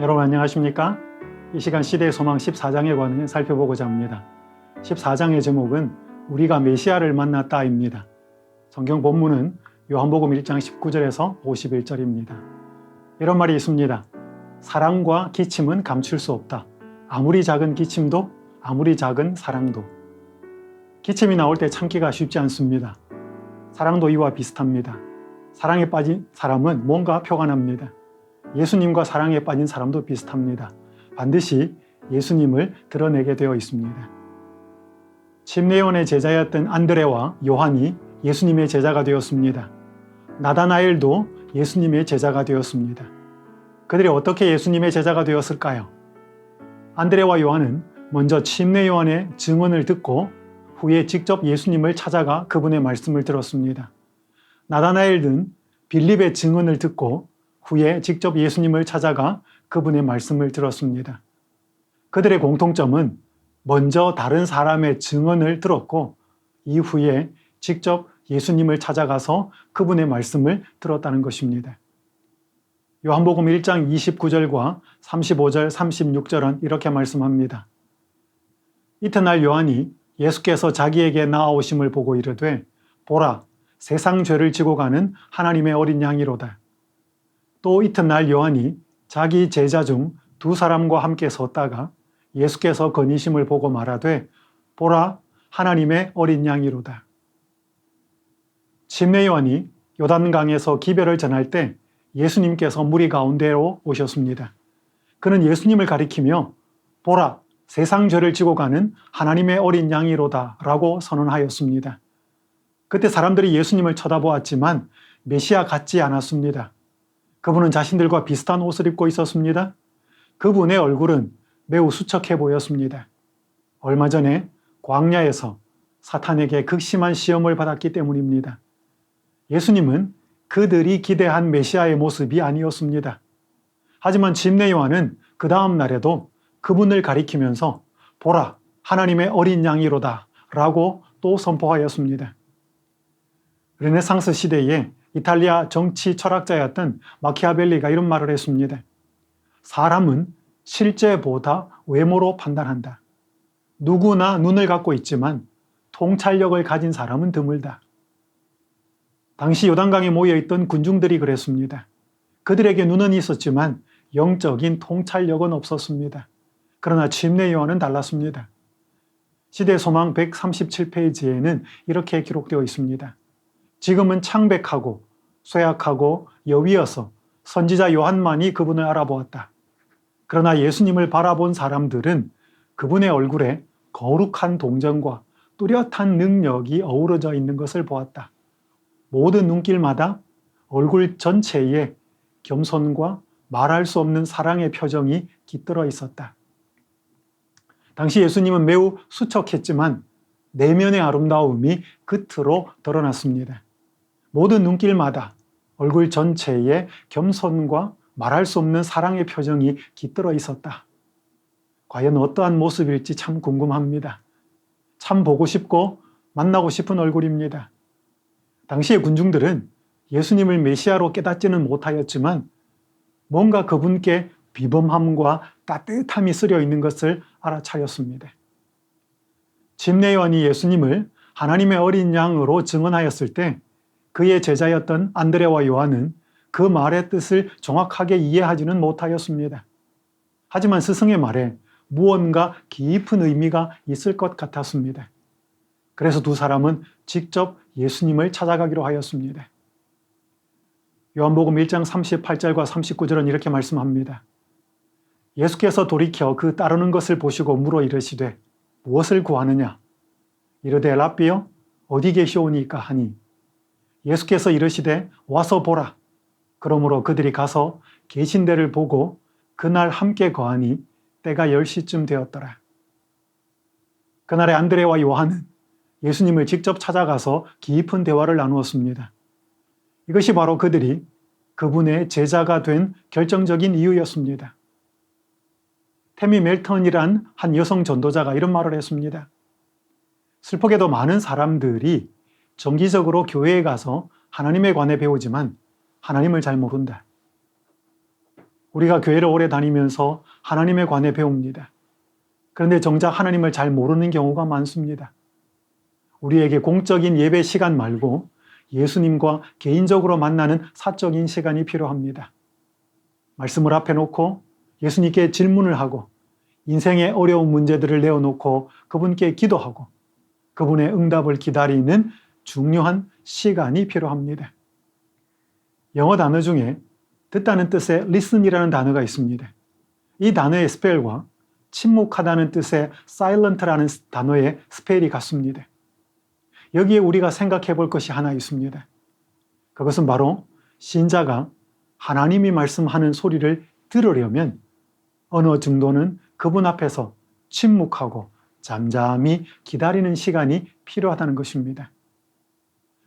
여러분 안녕하십니까? 이 시간 시대의 소망 14장에 관해 살펴보고자 합니다. 14장의 제목은 우리가 메시아를 만났다입니다. 성경 본문은 요한복음 1장 19절에서 51절입니다. 이런 말이 있습니다. 사랑과 기침은 감출 수 없다. 아무리 작은 기침도 아무리 작은 사랑도. 기침이 나올 때 참기가 쉽지 않습니다. 사랑도 이와 비슷합니다. 사랑에 빠진 사람은 뭔가 표가 납니다. 예수님과 사랑에 빠진 사람도 비슷합니다. 반드시 예수님을 드러내게 되어 있습니다. 심레온의 제자였던 안드레와 요한이 예수님의 제자가 되었습니다. 나다나엘도 예수님의 제자가 되었습니다. 그들이 어떻게 예수님의 제자가 되었을까요? 안드레와 요한은 먼저 침례 요한의 증언을 듣고 후에 직접 예수님을 찾아가 그분의 말씀을 들었습니다. 나다나엘은 빌립의 증언을 듣고 후에 직접 예수님을 찾아가 그분의 말씀을 들었습니다. 그들의 공통점은 먼저 다른 사람의 증언을 들었고 이후에 직접 예수님을 찾아가서 그분의 말씀을 들었다는 것입니다. 요한복음 1장 29절과 35절, 36절은 이렇게 말씀합니다. 이튿날 요한이 예수께서 자기에게 나아오심을 보고 이르되 보라, 세상 죄를 지고 가는 하나님의 어린 양이로다. 또 이튿날 요한이 자기 제자 중 두 사람과 함께 섰다가 예수께서 거니심을 보고 말하되 보라, 하나님의 어린 양이로다. 침례 요한이 요단강에서 기별을 전할 때 예수님께서 무리 가운데로 오셨습니다. 그는 예수님을 가리키며 보라, 세상 죄를 지고 가는 하나님의 어린 양이로다 라고 선언하였습니다. 그때 사람들이 예수님을 쳐다보았지만 메시아 같지 않았습니다. 그분은 자신들과 비슷한 옷을 입고 있었습니다. 그분의 얼굴은 매우 수척해 보였습니다. 얼마 전에 광야에서 사탄에게 극심한 시험을 받았기 때문입니다. 예수님은 그들이 기대한 메시아의 모습이 아니었습니다. 하지만 침례 요한은 그 다음 날에도 그분을 가리키면서 보라, 하나님의 어린 양이로다 라고 또 선포하였습니다. 르네상스 시대에 이탈리아 정치 철학자였던 마키아벨리가 이런 말을 했습니다. 사람은 실제보다 외모로 판단한다. 누구나 눈을 갖고 있지만 통찰력을 가진 사람은 드물다. 당시 요단강에 모여있던 군중들이 그랬습니다. 그들에게 눈은 있었지만 영적인 통찰력은 없었습니다. 그러나 침례 요한은 달랐습니다. 시대 소망 137페이지에는 이렇게 기록되어 있습니다. 지금은 창백하고 쇠약하고 여위어서 선지자 요한만이 그분을 알아보았다. 그러나 예수님을 바라본 사람들은 그분의 얼굴에 거룩한 동정과 뚜렷한 능력이 어우러져 있는 것을 보았다. 모든 눈길마다 얼굴 전체에 겸손과 말할 수 없는 사랑의 표정이 깃들어 있었다. 당시 예수님은 매우 수척했지만 내면의 아름다움이 겉으로 드러났습니다. 모든 눈길마다 얼굴 전체에 겸손과 말할 수 없는 사랑의 표정이 깃들어 있었다. 과연 어떠한 모습일지 참 궁금합니다. 참 보고 싶고 만나고 싶은 얼굴입니다. 당시의 군중들은 예수님을 메시아로 깨닫지는 못하였지만 뭔가 그분께 비범함과 따뜻함이 스려 있는 것을 알아차렸습니다. 침례 요한이 예수님을 하나님의 어린 양으로 증언하였을 때 그의 제자였던 안드레와 요한은 그 말의 뜻을 정확하게 이해하지는 못하였습니다. 하지만 스승의 말에 무언가 깊은 의미가 있을 것 같았습니다. 그래서 두 사람은 직접 예수님을 찾아가기로 하였습니다. 요한복음 1장 38절과 39절은 이렇게 말씀합니다. 예수께서 돌이켜 그 따르는 것을 보시고 물어 이르시되 무엇을 구하느냐? 이르되 랍비여 어디 계시오니까 하니 예수께서 이르시되 와서 보라. 그러므로 그들이 가서 계신 데를 보고 그날 함께 거하니 때가 10시쯤 되었더라. 그날에 안드레와 요한은 예수님을 직접 찾아가서 깊은 대화를 나누었습니다. 이것이 바로 그들이 그분의 제자가 된 결정적인 이유였습니다. 태미 멜턴이란 한 여성 전도자가 이런 말을 했습니다. 슬프게도 많은 사람들이 정기적으로 교회에 가서 하나님에 관해 배우지만 하나님을 잘 모른다. 우리가 교회를 오래 다니면서 하나님에 관해 배웁니다. 그런데 정작 하나님을 잘 모르는 경우가 많습니다. 우리에게 공적인 예배 시간 말고 예수님과 개인적으로 만나는 사적인 시간이 필요합니다. 말씀을 앞에 놓고 예수님께 질문을 하고 인생의 어려운 문제들을 내어놓고 그분께 기도하고 그분의 응답을 기다리는 중요한 시간이 필요합니다. 영어 단어 중에 듣다는 뜻의 listen이라는 단어가 있습니다. 이 단어의 스펠과 침묵하다는 뜻의 silent라는 단어의 스펠이 같습니다. 여기에 우리가 생각해 볼 것이 하나 있습니다. 그것은 바로 신자가 하나님이 말씀하는 소리를 들으려면 어느 정도는 그분 앞에서 침묵하고 잠잠히 기다리는 시간이 필요하다는 것입니다.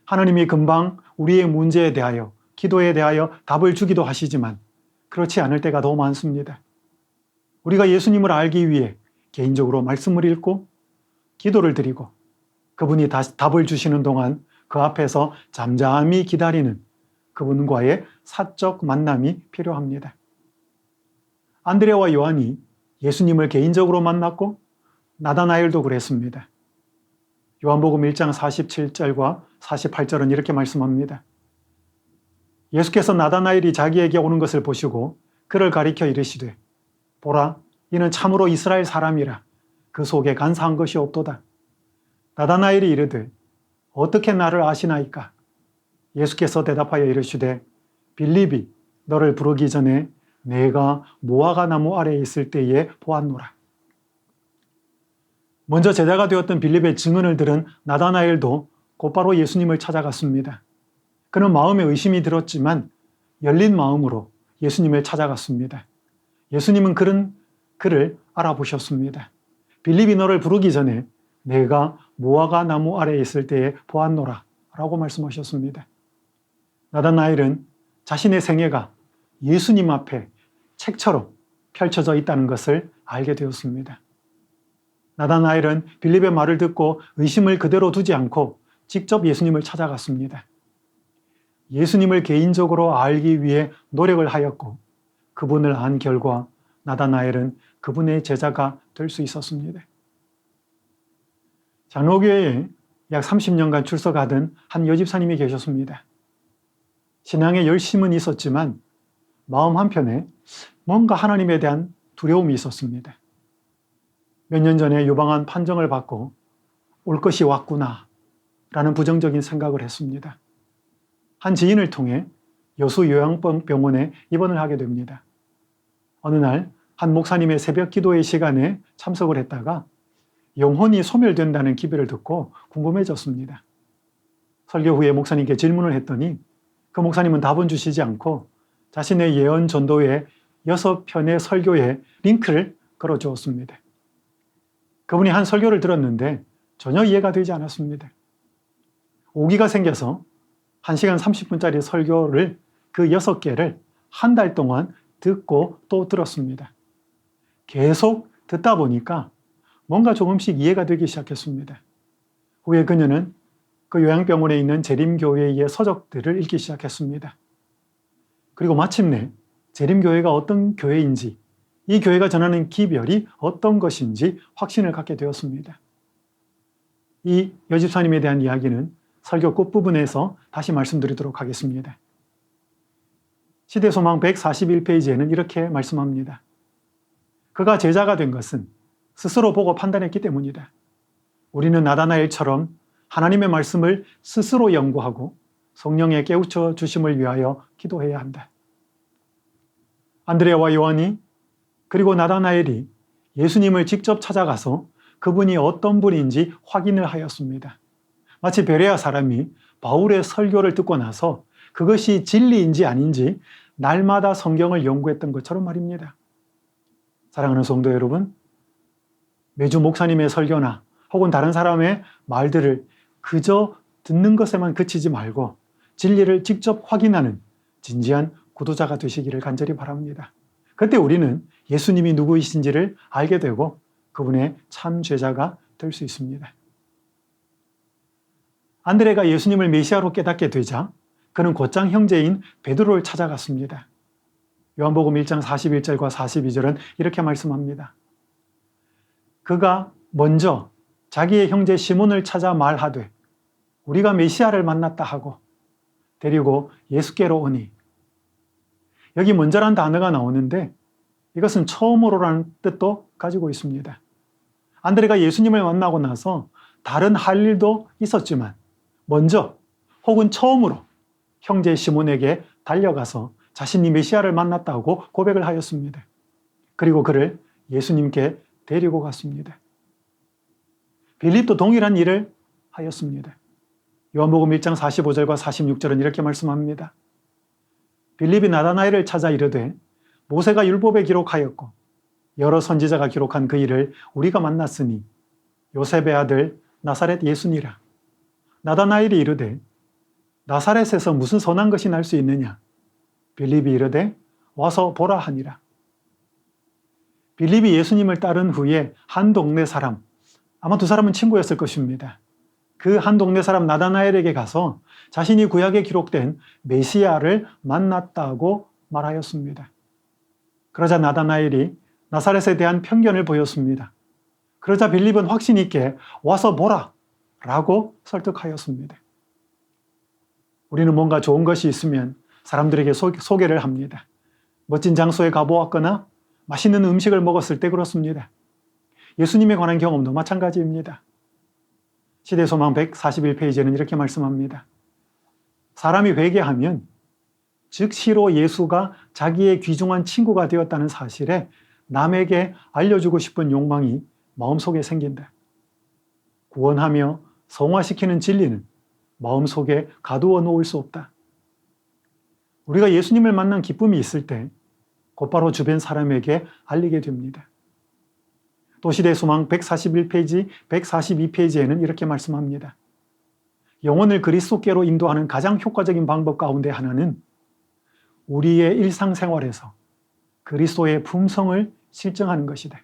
하나님이 금방 우리의 문제에 대하여, 기도에 대하여 답을 주기도 하시지만 그렇지 않을 때가 더 많습니다. 우리가 예수님을 알기 위해 개인적으로 말씀을 읽고 기도를 드리고 그분이 다시 답을 주시는 동안 그 앞에서 잠잠히 기다리는 그분과의 사적 만남이 필요합니다. 안드레와 요한이 예수님을 개인적으로 만났고 나다나엘도 그랬습니다. 요한복음 1장 47절과 48절은 이렇게 말씀합니다. 예수께서 나다나엘이 자기에게 오는 것을 보시고 그를 가리켜 이르시되 보라, 이는 참으로 이스라엘 사람이라 그 속에 간사한 것이 없도다. 나다나엘이 이르되 어떻게 나를 아시나이까? 예수께서 대답하여 이르시되 빌립이 너를 부르기 전에 내가 무화과 나무 아래에 있을 때에 보았노라. 먼저 제자가 되었던 빌립의 증언을 들은 나다나엘도 곧바로 예수님을 찾아갔습니다. 그는 마음에 의심이 들었지만 열린 마음으로 예수님을 찾아갔습니다. 예수님은 그를 알아보셨습니다. 빌립이 너를 부르기 전에 내가 무화과 나무 아래에 있을 때에 보았노라 라고 말씀하셨습니다. 나다나엘은 자신의 생애가 예수님 앞에 책처럼 펼쳐져 있다는 것을 알게 되었습니다. 나다나엘은 빌립의 말을 듣고 의심을 그대로 두지 않고 직접 예수님을 찾아갔습니다. 예수님을 개인적으로 알기 위해 노력을 하였고 그분을 안 결과 나다나엘은 그분의 제자가 될 수 있었습니다. 장로교회에 약 30년간 출석하던 한 여집사님이 계셨습니다. 신앙에 열심은 있었지만 마음 한편에 뭔가 하나님에 대한 두려움이 있었습니다. 몇 년 전에 유방암 판정을 받고 올 것이 왔구나 라는 부정적인 생각을 했습니다. 한 지인을 통해 여수 요양병원에 입원을 하게 됩니다. 어느 날 한 목사님의 새벽 기도회 시간에 참석을 했다가 영혼이 소멸된다는 기별을 듣고 궁금해졌습니다. 설교 후에 목사님께 질문을 했더니 그 목사님은 답은 주시지 않고 자신의 예언 전도회 6편의 설교에 링크를 걸어주었습니다. 그분이 한 설교를 들었는데 전혀 이해가 되지 않았습니다. 오기가 생겨서 1시간 30분짜리 설교를 그 6개를 한 달 동안 듣고 또 들었습니다. 계속 듣다 보니까 뭔가 조금씩 이해가 되기 시작했습니다. 후에 그녀는 그 요양병원에 있는 재림교회의 서적들을 읽기 시작했습니다. 그리고 마침내 재림교회가 어떤 교회인지, 이 교회가 전하는 기별이 어떤 것인지 확신을 갖게 되었습니다. 이 여집사님에 대한 이야기는 설교 끝부분에서 다시 말씀드리도록 하겠습니다. 시대소망 141페이지에는 이렇게 말씀합니다. 그가 제자가 된 것은 스스로 보고 판단했기 때문이다. 우리는 나다나엘처럼 하나님의 말씀을 스스로 연구하고 성령에 깨우쳐 주심을 위하여 기도해야 한다. 안드레와 요한이 그리고 나다나엘이 예수님을 직접 찾아가서 그분이 어떤 분인지 확인을 하였습니다. 마치 베레아 사람이 바울의 설교를 듣고 나서 그것이 진리인지 아닌지 날마다 성경을 연구했던 것처럼 말입니다. 사랑하는 성도 여러분, 매주 목사님의 설교나 혹은 다른 사람의 말들을 그저 듣는 것에만 그치지 말고 진리를 직접 확인하는 진지한 구도자가 되시기를 간절히 바랍니다. 그때 우리는 예수님이 누구이신지를 알게 되고 그분의 참 제자가 될 수 있습니다. 안드레가 예수님을 메시아로 깨닫게 되자 그는 곧장 형제인 베드로를 찾아갔습니다. 요한복음 1장 41절과 42절은 이렇게 말씀합니다. 그가 먼저 자기의 형제 시몬을 찾아 말하되 우리가 메시아를 만났다 하고 데리고 예수께로 오니. 여기 먼저란 단어가 나오는데 이것은 처음으로라는 뜻도 가지고 있습니다. 안드레가 예수님을 만나고 나서 다른 할 일도 있었지만 먼저 혹은 처음으로 형제 시몬에게 달려가서 자신이 메시아를 만났다고 고백을 하였습니다. 그리고 그를 예수님께 데리고 갔습니다. 빌립도 동일한 일을 하였습니다. 요한복음 1장 45절과 46절은 이렇게 말씀합니다. 빌립이 나다나엘을 찾아 이르되 모세가 율법에 기록하였고 여러 선지자가 기록한 그 일을 우리가 만났으니 요셉의 아들 나사렛 예수니라. 나다나엘이 이르되 나사렛에서 무슨 선한 것이 날 수 있느냐? 빌립이 이르되 와서 보라 하니라. 빌립이 예수님을 따른 후에 한 동네 사람, 아마 두 사람은 친구였을 것입니다. 그 한 동네 사람 나다나엘에게 가서 자신이 구약에 기록된 메시아를 만났다고 말하였습니다. 그러자 나다나엘이 나사렛에 대한 편견을 보였습니다. 그러자 빌립은 확신 있게 와서 보라 라고 설득하였습니다. 우리는 뭔가 좋은 것이 있으면 사람들에게 소개를 합니다. 멋진 장소에 가보았거나 맛있는 음식을 먹었을 때 그렇습니다. 예수님에 관한 경험도 마찬가지입니다. 시대소망 141페이지에는 이렇게 말씀합니다. 사람이 회개하면 즉시로 예수가 자기의 귀중한 친구가 되었다는 사실에 남에게 알려주고 싶은 욕망이 마음속에 생긴다. 구원하며 성화시키는 진리는 마음속에 가두어 놓을 수 없다. 우리가 예수님을 만난 기쁨이 있을 때 곧바로 주변 사람에게 알리게 됩니다. 또 시대소망 141페이지, 142페이지에는 이렇게 말씀합니다. 영혼을 그리스도께로 인도하는 가장 효과적인 방법 가운데 하나는 우리의 일상생활에서 그리스도의 품성을 실증하는 것이다.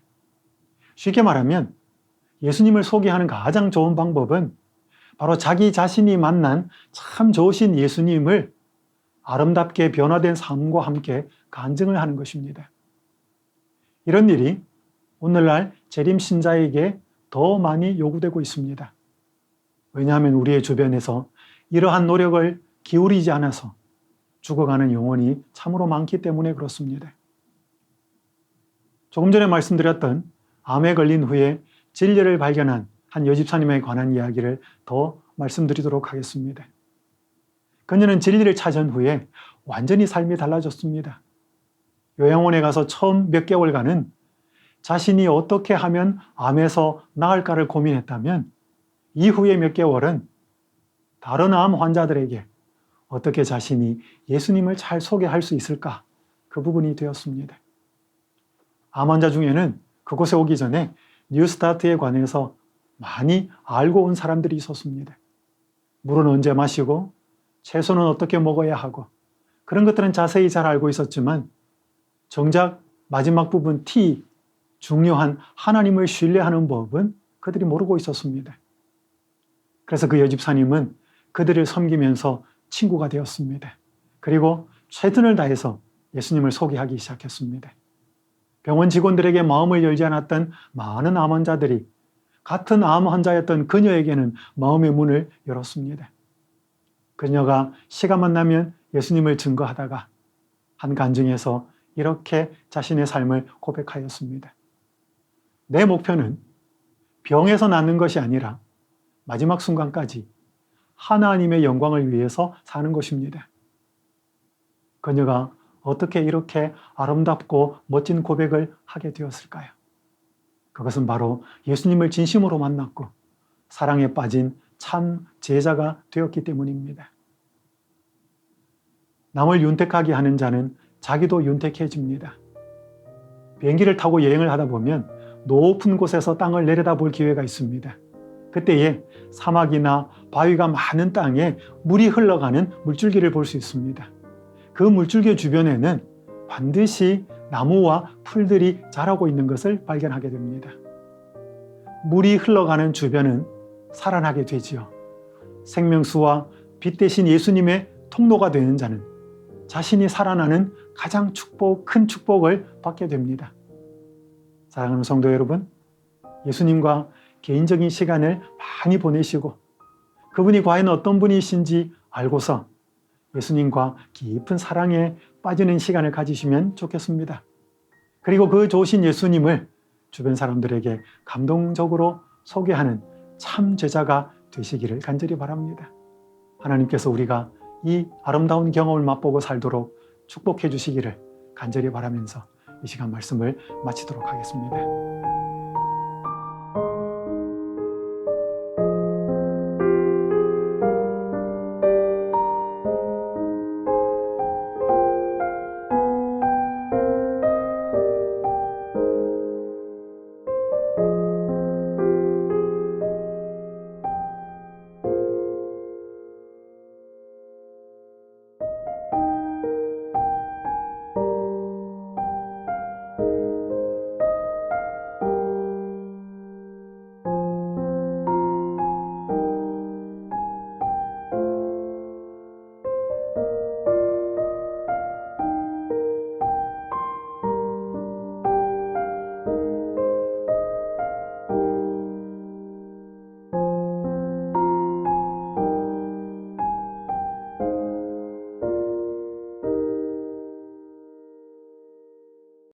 쉽게 말하면 예수님을 소개하는 가장 좋은 방법은 바로 자기 자신이 만난 참 좋으신 예수님을 아름답게 변화된 삶과 함께 간증을 하는 것입니다. 이런 일이 오늘날 재림 신자에게 더 많이 요구되고 있습니다. 왜냐하면 우리의 주변에서 이러한 노력을 기울이지 않아서 죽어가는 영혼이 참으로 많기 때문에 그렇습니다. 조금 전에 말씀드렸던 암에 걸린 후에 진리를 발견한 한 여집사님에 관한 이야기를 더 말씀드리도록 하겠습니다. 그녀는 진리를 찾은 후에 완전히 삶이 달라졌습니다. 요양원에 가서 처음 몇 개월간은 자신이 어떻게 하면 암에서 나을까를 고민했다면 이후에 몇 개월은 다른 암 환자들에게 어떻게 자신이 예수님을 잘 소개할 수 있을까? 그 부분이 되었습니다. 암 환자 중에는 그곳에 오기 전에 뉴스타트에 관해서 많이 알고 온 사람들이 있었습니다. 물은 언제 마시고 채소는 어떻게 먹어야 하고 그런 것들은 자세히 잘 알고 있었지만 정작 마지막 부분 T, 중요한 하나님을 신뢰하는 법은 그들이 모르고 있었습니다. 그래서 그 여집사님은 그들을 섬기면서 친구가 되었습니다. 그리고 최선을 다해서 예수님을 소개하기 시작했습니다. 병원 직원들에게 마음을 열지 않았던 많은 암 환자들이 같은 암 환자였던 그녀에게는 마음의 문을 열었습니다. 그녀가 시간만 나면 예수님을 증거하다가 한 간증에서 이렇게 자신의 삶을 고백하였습니다. 내 목표는 병에서 낫는 것이 아니라 마지막 순간까지 하나님의 영광을 위해서 사는 것입니다. 그녀가 어떻게 이렇게 아름답고 멋진 고백을 하게 되었을까요? 그것은 바로 예수님을 진심으로 만났고 사랑에 빠진 참 제자가 되었기 때문입니다. 남을 윤택하게 하는 자는 자기도 윤택해집니다. 비행기를 타고 여행을 하다 보면 높은 곳에서 땅을 내려다볼 기회가 있습니다. 그때에 사막이나 바위가 많은 땅에 물이 흘러가는 물줄기를 볼 수 있습니다. 그 물줄기 주변에는 반드시 나무와 풀들이 자라고 있는 것을 발견하게 됩니다. 물이 흘러가는 주변은 살아나게 되지요. 생명수와 빛 대신 예수님의 통로가 되는 자는 자신이 살아나는 가장 큰 축복을 받게 됩니다. 사랑하는 성도 여러분, 예수님과 개인적인 시간을 많이 보내시고 그분이 과연 어떤 분이신지 알고서 예수님과 깊은 사랑에 빠지는 시간을 가지시면 좋겠습니다. 그리고 그 좋으신 예수님을 주변 사람들에게 감동적으로 소개하는 참 제자가 되시기를 간절히 바랍니다. 하나님께서 우리가 이 아름다운 경험을 맛보고 살도록 축복해 주시기를 간절히 바라면서 이 시간 말씀을 마치도록 하겠습니다.